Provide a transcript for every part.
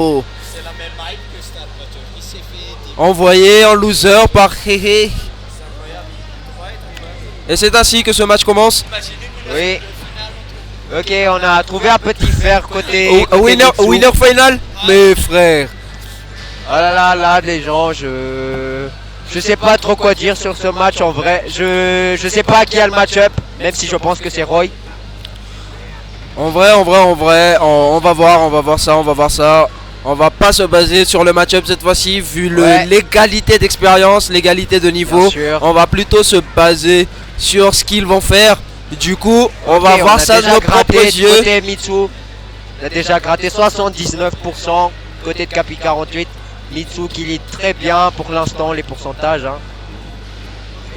Oh. C'est la même hype que Star Wars. Il s'est fait Envoyé en loser par Hehe. Et c'est ainsi que ce match commence. Oui. Ok, on a trouvé un petit fer côté. Winner final. Mes frères. Oh là là, les gens, je sais pas trop quoi dire sur ce match en vrai. Je sais pas qui a le match-up, même si je pense que c'est Roy. En vrai, on va voir ça. On va pas se baser sur le match-up cette fois-ci, vu l'égalité d'expérience, l'égalité de niveau. On va plutôt se baser sur ce qu'ils vont faire. Du coup, on va voir ça de nos propres yeux. Côté Mitsu, on a déjà gratté 79%. Côté de Capi 48, Mitsu qui lit très bien pour l'instant les pourcentages. Hein.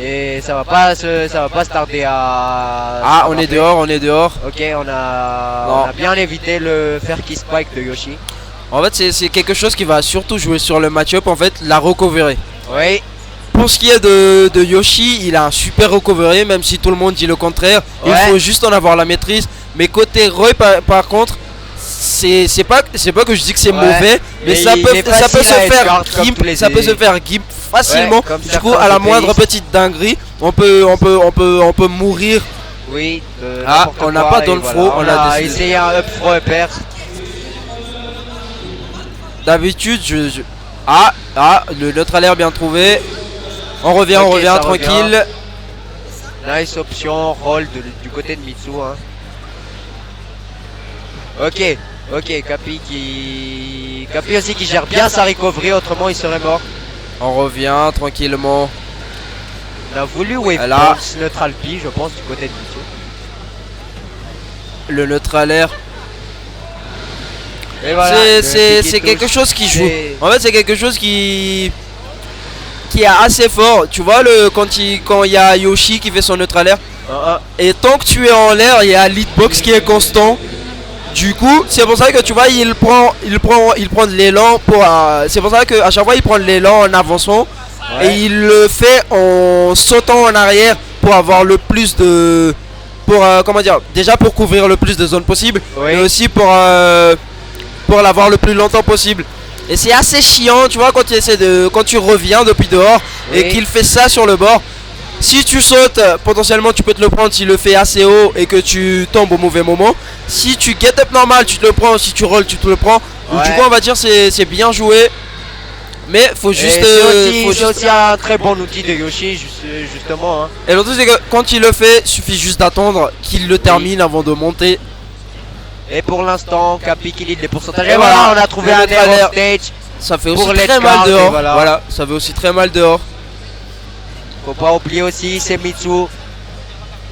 Et ça va pas se tarder à. Ah, on est dehors. Ok, on a bien évité le fer qui spike de Yoshi. En fait, c'est quelque chose qui va surtout jouer sur le match-up, en fait, la recovery. Oui. Pour ce qui est de Yoshi, il a un super recovery, même si tout le monde dit le contraire. Il faut juste en avoir la maîtrise. Mais côté Roy, par contre, c'est pas que je dis que c'est mauvais, mais ça peut se faire gimp facilement. Du coup, à la moindre petite dinguerie, on peut mourir. Oui. On n'a pas dans le fro. On a essayé un up throw upper. D'habitude, le neutralaire bien trouvé. On revient tranquille. Nice option, roll du côté de Mitsu. Hein. Ok, Capi aussi qui gère bien sa recovery, autrement il serait mort. On revient tranquillement. On a voulu wave bounce neutral P, je pense, du côté de Mitsu. Le neutralaire. Voilà, c'est quelque chose qui joue. En fait, c'est quelque chose qui est assez fort. Tu vois quand il y a Yoshi qui fait son neutralaire. Et tant que tu es en l'air, il y a l'hitbox qui est constant. Du coup, c'est pour ça que tu vois, il prend de l'élan pour. C'est pour ça qu'à chaque fois, il prend de l'élan en avançant. Et il le fait en sautant en arrière pour avoir le plus de. Déjà pour couvrir le plus de zones possible. Mais aussi pour l'avoir le plus longtemps possible. Et c'est assez chiant, tu vois, quand tu reviens depuis dehors et qu'il fait ça sur le bord. Si tu sautes, potentiellement tu peux te le prendre s'il le fait assez haut et que tu tombes au mauvais moment. Si tu get up normal, tu te le prends. Si tu rolls, tu te le prends. Donc, du coup, on va dire c'est bien joué. Mais faut juste. C'est aussi un très bon outil de Yoshi, justement. Hein. Et l'autre, c'est que quand il le fait, suffit juste d'attendre qu'il le termine avant de monter. Et pour l'instant, Capi qui lead les pourcentages. Et voilà, on a trouvé un air stage. Ça fait aussi très mal dehors. Voilà, ça fait aussi très mal dehors. Faut pas oublier aussi, c'est Mitsu.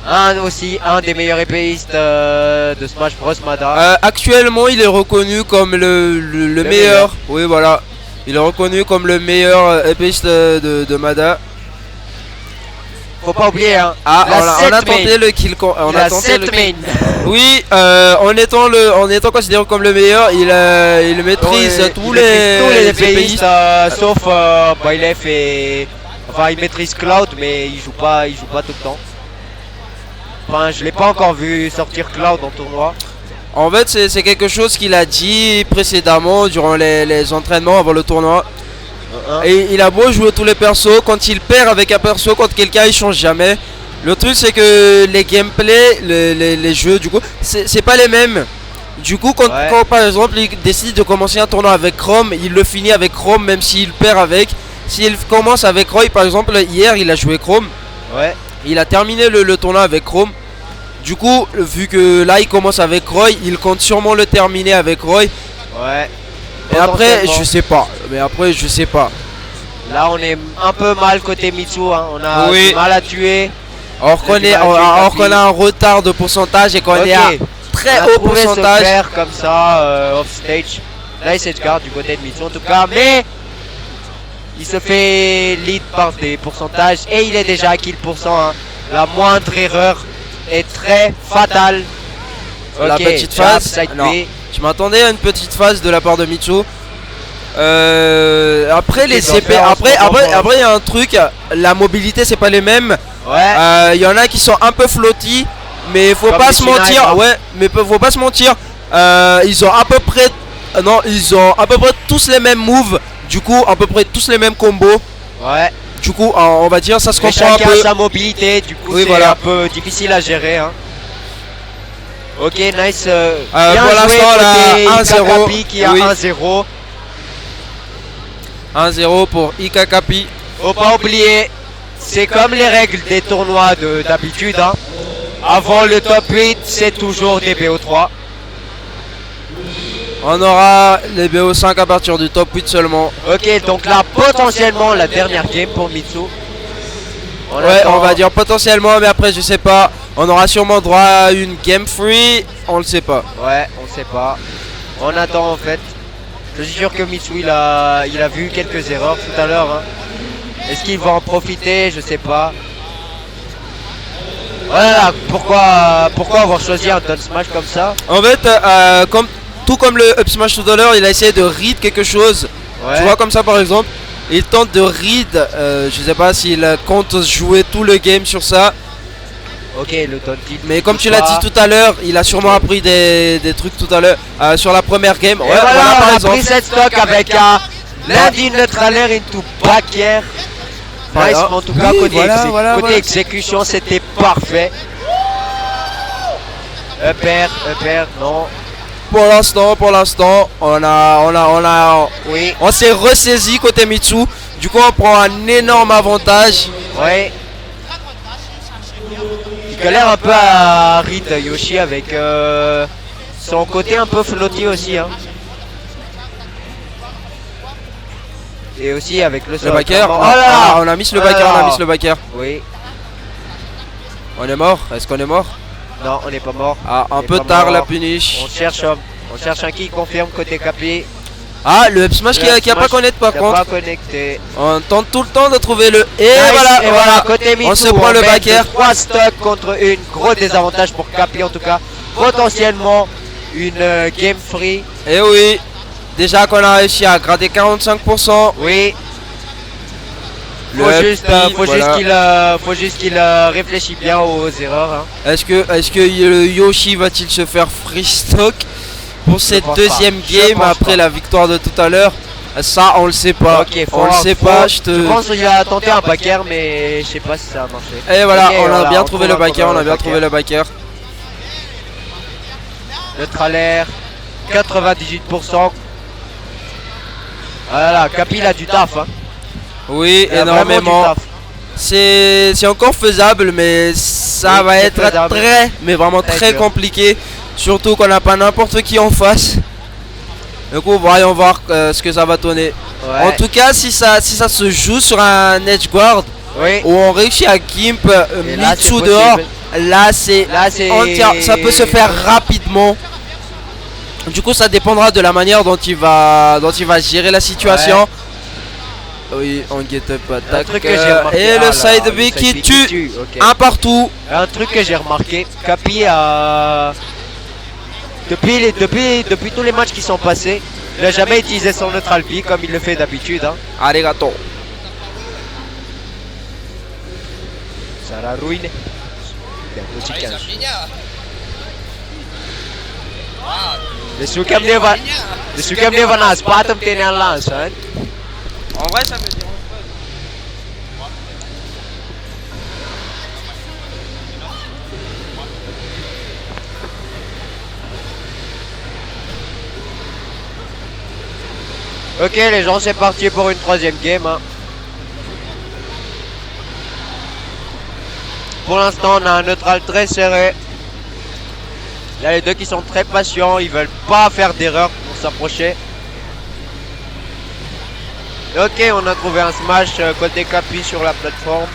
Un des meilleurs épéistes de Smash Bros Mada. Actuellement, il est reconnu comme le meilleur. Oui, voilà. Il est reconnu comme le meilleur épéiste de Mada. Faut pas oublier, hein. On a tenté le kill. On a tenté le kill. Oui, en étant considéré comme le meilleur, il maîtrise tous les épéistes. Sauf Bylef et. Enfin, il maîtrise Cloud, mais il joue pas tout le temps. Enfin, je l'ai pas encore vu sortir Cloud en tournoi. En fait, c'est quelque chose qu'il a dit précédemment durant les entraînements avant le tournoi. Et il a beau jouer tous les persos, quand il perd avec un perso contre quelqu'un, il change jamais. Le truc, c'est que les gameplays, les jeux, du coup, c'est pas les mêmes. Du coup, quand par exemple il décide de commencer un tournoi avec Chrome, il le finit avec Chrome, même s'il perd avec. S'il commence avec Roy, par exemple, hier il a joué Chrome. Il a terminé le tournoi avec Chrome. Du coup, vu que là il commence avec Roy, il compte sûrement le terminer avec Roy. Et après, je sais pas. Là, on est un peu mal côté Mitsu. Hein. On a du mal à tuer. Or qu'on a un retard de pourcentage et qu'on est à très haut pourcentage. Se faire comme ça off stage. Là, il s'écarte du côté de Mitsu en tout cas, mais il se fait lead par des pourcentages et il est déjà à kill %. Hein. La moindre erreur est très fatale. La petite phase. Je m'attendais à une petite phase de la part de Mitsu. Après les épées, après il y a un truc, la mobilité c'est pas les mêmes. Il y en a qui sont un peu flotty, mais faut pas se mentir. Faut pas se mentir. Ils ont à peu près Non, ils ont à peu près tous les mêmes moves. Du coup, à peu près tous les mêmes combos. Ouais. Du coup, on va dire ça se Mais comprend un chacun peu. a sa mobilité, du coup Oui, c'est voilà. un peu difficile à gérer. Hein. Ok, nice. Pour Bien joué l'instant, côté là, 1-0. Ikakapi qui a Oui. 1-0. 1-0 pour Ikakapi. Faut pas oublier, c'est comme les règles des tournois d'habitude. Hein. Avant le top 8, c'est toujours des BO3. On aura les BO5 à partir du top 8 seulement. Ok, donc là, potentiellement, la dernière game pour Mitsu. Ouais, on va dire potentiellement, mais après, je sais pas. On aura sûrement droit à une game free. On le sait pas. Ouais, on sait pas. On attend en fait. Je suis sûr que Mitsu, il a vu quelques erreurs tout à l'heure. Hein. Est-ce qu'il va en profiter? Je sais pas. Voilà, pourquoi avoir choisi un down smash comme ça? En fait, tout comme le up smash tout à l'heure, il a essayé de read quelque chose. Ouais. Tu vois, comme ça par exemple. Il tente de read. Je sais pas s'il compte jouer tout le game sur ça. Ok, le down tilt. Mais comme tu l'as dit tout à l'heure, il a sûrement appris des trucs tout à l'heure sur la première game. Et Ouais, voilà, par on a exemple. pris cette stock avec un lundi neutralaire into back air. Nice, Voilà. en tout cas, Oui, côté, voilà. exécution, c'était parfait. Upper, non. Pour l'instant, Oui, on s'est ressaisi côté Mitsu. Du coup, on prend un énorme avantage. oui. Il galère un peu à read Yoshi avec son côté un peu flotti aussi. Hein. Et aussi avec le Le sol. backer. Oh Ah, là on a mis le backer, on a mis le backer. Oui, On est mort. Est-ce qu'on est mort? non, on n'est pas mort. Ah, un On est peu pas tard mort. la punish. On cherche un qui confirme côté Capi. Ah, le up smash qui a pas connecté par Qui a contre. pas connecté. On tente tout le temps de trouver le. Et Nice, voilà, et voilà, côté Mitsu, On se prend le met backer. 3 stocks contre une. Gros désavantage pour Capi en tout cas. Potentiellement une game free. Et oui. Déjà qu'on a réussi à gratter 45%. Oui. Le Faut up juste, speed, faut juste qu'il réfléchisse bien aux erreurs. Hein. Est-ce que le Yoshi va-t-il se faire free stock pour cette pense deuxième pas. Je game pense après pas. la victoire de tout à l'heure? Ça, on le sait pas. Ok, On le sait pas. Je pense qu'il a tenté un backer, mais je sais pas si ça a marché. Et voilà, Ok, on a voilà, bien trouvé le backer. On a bien backer. trouvé le backer. Neutralaire, 98%. Voilà, Capi il a du taf. Hein. Oui, Il a vraiment du énormément. taf. C'est encore faisable, mais ça Oui, va c'est être faisable. mais vraiment Très très dur. compliqué. Surtout qu'on n'a pas n'importe qui en face. Du coup, voyons voir ce que ça va donner. Ouais. En tout cas, si ça se joue sur un edge guard Oui. où on réussit à gimp Et là, c'est Mitsu possible. dehors, là c'est Là, c'est ça peut se faire rapidement. Du coup, ça dépendra de la manière dont il va gérer la situation. Oui, on get up Un attaque. truc que j'ai remarqué. Et Ah le là, side le B side qui B tue. ok. Un partout. Un truc que j'ai remarqué, Capi a depuis tous les matchs qui sont passés, il n'a jamais utilisé son neutral B comme il le fait d'habitude. Hein. Arigato. Ça la ruine. Vai, Zabinha. Desuke mnie na spatem tenen lance, hein. En vrai, ça me dérange Ok les gens, c'est parti pour une troisième game. Hein. Pour l'instant, on a un neutral très serré. Il y a les deux qui sont très patients, ils veulent pas faire d'erreur pour s'approcher. Ok, on a trouvé un smash côté Capi sur la plateforme.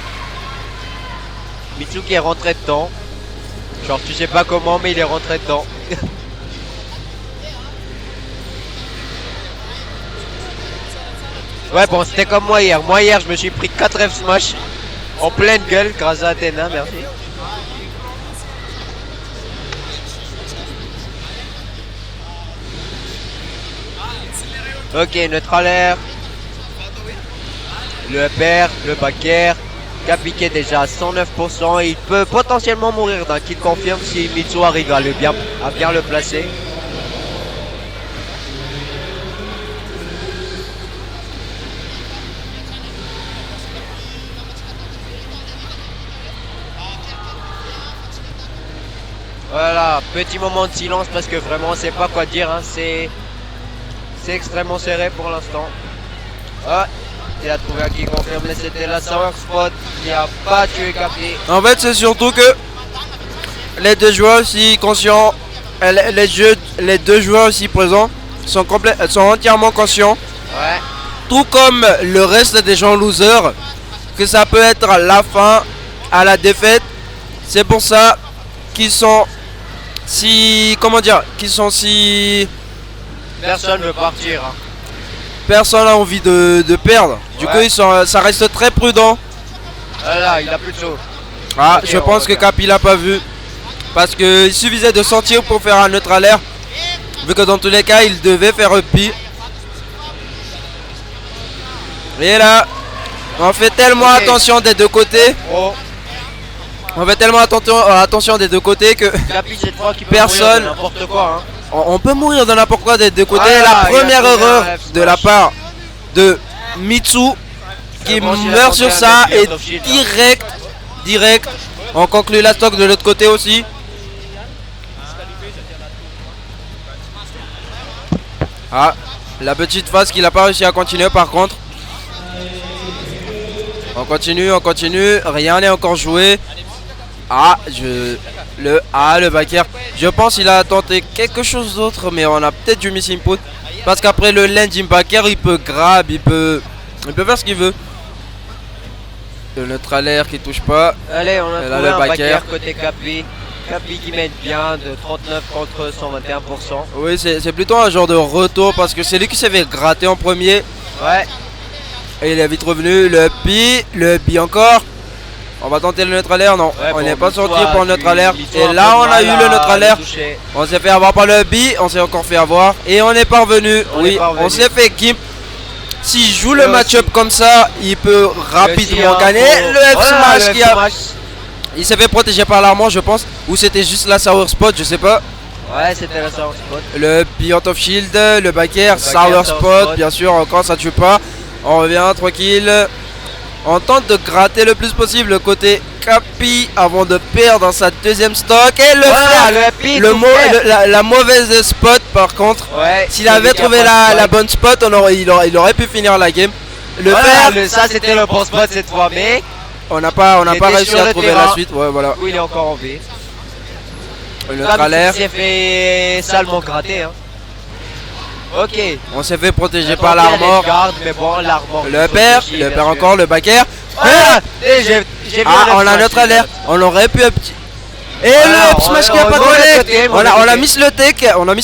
Mitsu qui est rentré dedans. Genre tu sais pas comment, mais il est rentré dedans. Ouais bon, c'était comme moi hier. Moi hier, je me suis pris 4 F smash en pleine gueule grâce à Athéna, merci. Ok, neutral air. Le upper, le back air. Capi qui est déjà à 109%. Il peut potentiellement mourir d'un kill confirme si Mitsu arrive à bien le placer. Voilà, petit moment de silence parce que vraiment on sait pas quoi dire. Hein. C'est extrêmement serré pour l'instant. Ah, il a trouvé un qui confirme, mais c'était la Sour Spot qui a pas tué Capi. En fait, c'est surtout que les deux joueurs aussi conscients, les deux joueurs aussi présents sont entièrement conscients. Ouais. Tout comme le reste des gens losers, que ça peut être la fin à la défaite. C'est pour ça qu'ils sont si... Comment dire? Qu'ils sont si... Personne veut partir. Hein. Personne n'a envie de perdre. Du coup, ça reste très prudent. Voilà, il a plus de saut. Ah, Okay, je pense que Capi l'a pas vu. Parce qu'il suffisait de sentir pour faire un neutre à l'air. Vu que dans tous les cas, il devait faire uppi. Et là, on fait tellement attention des deux côtés. Oh. On fait tellement attention des deux côtés que Capi cette fois qui peut personne... n'importe quoi. Hein. On peut mourir de n'importe quoi des deux côtés. Voilà, La première erreur de la smash. part de Mitsu qui bon, s'il meurt sur attendait ça un et Field of Shield, direct. On conclut la stock de l'autre côté aussi. Ah, la petite phase qu'il n'a pas réussi à continuer par contre. On continue, rien n'est encore joué. Ah, le backer. Je pense qu'il a tenté quelque chose d'autre, mais on a peut-être du miss input. Parce qu'après le landing backer, il peut grab, il peut faire ce qu'il veut. Le neutre à l'air qui touche pas. Allez, on a Et là, trouvé le un backer. backer côté Capi. Capi qui mène bien de 39 contre 121%. Oui, c'est plutôt un genre de retour parce que c'est lui qui s'est fait gratter en premier. Ouais. Et il est vite revenu. Le pi encore. On va tenter le neutre à l'air, non. Ouais, On bon, n'est pas Mitsu sorti a pour le neutre à l'air. Mitsu Et un là, peu on a mal eu le neutre à l'air. toucher. On s'est fait avoir par le bi, on s'est encore fait avoir. Et on est parvenu. On s'est fait gimp. S'il joue le match-up comme ça, il peut rapidement gagner. Le F-Smash qui a... Il s'est fait protéger par l'armement, je pense. Ou c'était juste la Sour Spot, je sais pas. Ouais, c'était la Sour Spot. Le Beyond of Shield, le backer, Sour Spot, bien sûr, encore ça tue pas. On revient tranquille. On tente de gratter le plus possible le côté Capi avant de perdre dans sa deuxième stock. Et la mauvaise spot par contre. Ouais, s'il avait trouvé la bonne spot, il aurait pu finir la game. Ça c'était le bon spot cette fois, mais on n'a pas réussi à trouver la suite. Ouais, voilà. où il est encore en vie. Le trailer. Il s'est fait salement gratter. Hein. Ok. On s'est fait protéger par l'armor. Mais bon, l'armor. Le père encore, le backer. On a notre alerte. On aurait pu un petit. Et le smash qui a pas collé. On a mis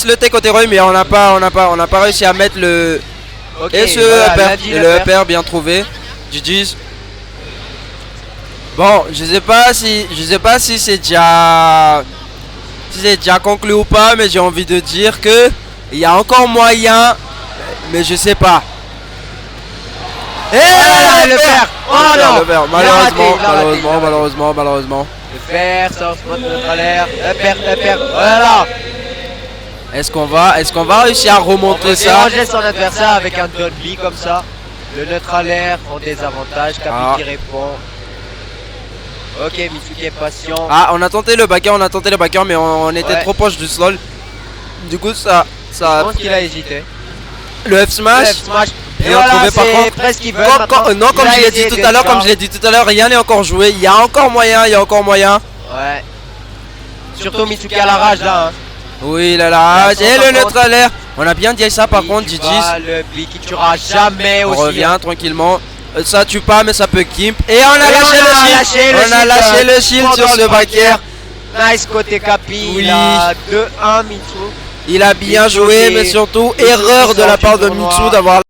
le tech côté Roy, mais on n'a pas réussi à mettre le. Et le père bien trouvé. GG's. Bon, je sais pas si c'est déjà conclu ou pas, mais j'ai envie de dire que il y a encore moyen, mais je sais pas. Et le père. Oh non, le père. Malheureusement. Le père, ça spot notre alerte. Le père. Voilà. Est-ce qu'on va réussir à remonter ça? Ranger son adversaire avec un Don B comme ça. Le neutre alerte en désavantage. Capi qui répond. Ok, Mitsuki est patient. Ah, on a tenté le backer, mais on était trop proche du slol. Du coup, ça. Je pense qu'il a hésité. Le F smash. Bien trouvé par contre. Non, comme je l'ai dit tout à l'heure, rien n'est encore joué. Il y a encore moyen. Ouais. Surtout Mitsuki à la rage là. Hein. Oui, il a la rage. Et le neutre à l'air. On a bien dit ça par contre, GG's. Le B qui tuera jamais aussi. On revient tranquillement. Ça tue pas, mais ça peut gimp. Et on a lâché le shield sur le backer. Nice côté Capi. Oui. Il a 2-1 Mitsu. Il a bien joué, mais surtout erreur de la part de Mitsu d'avoir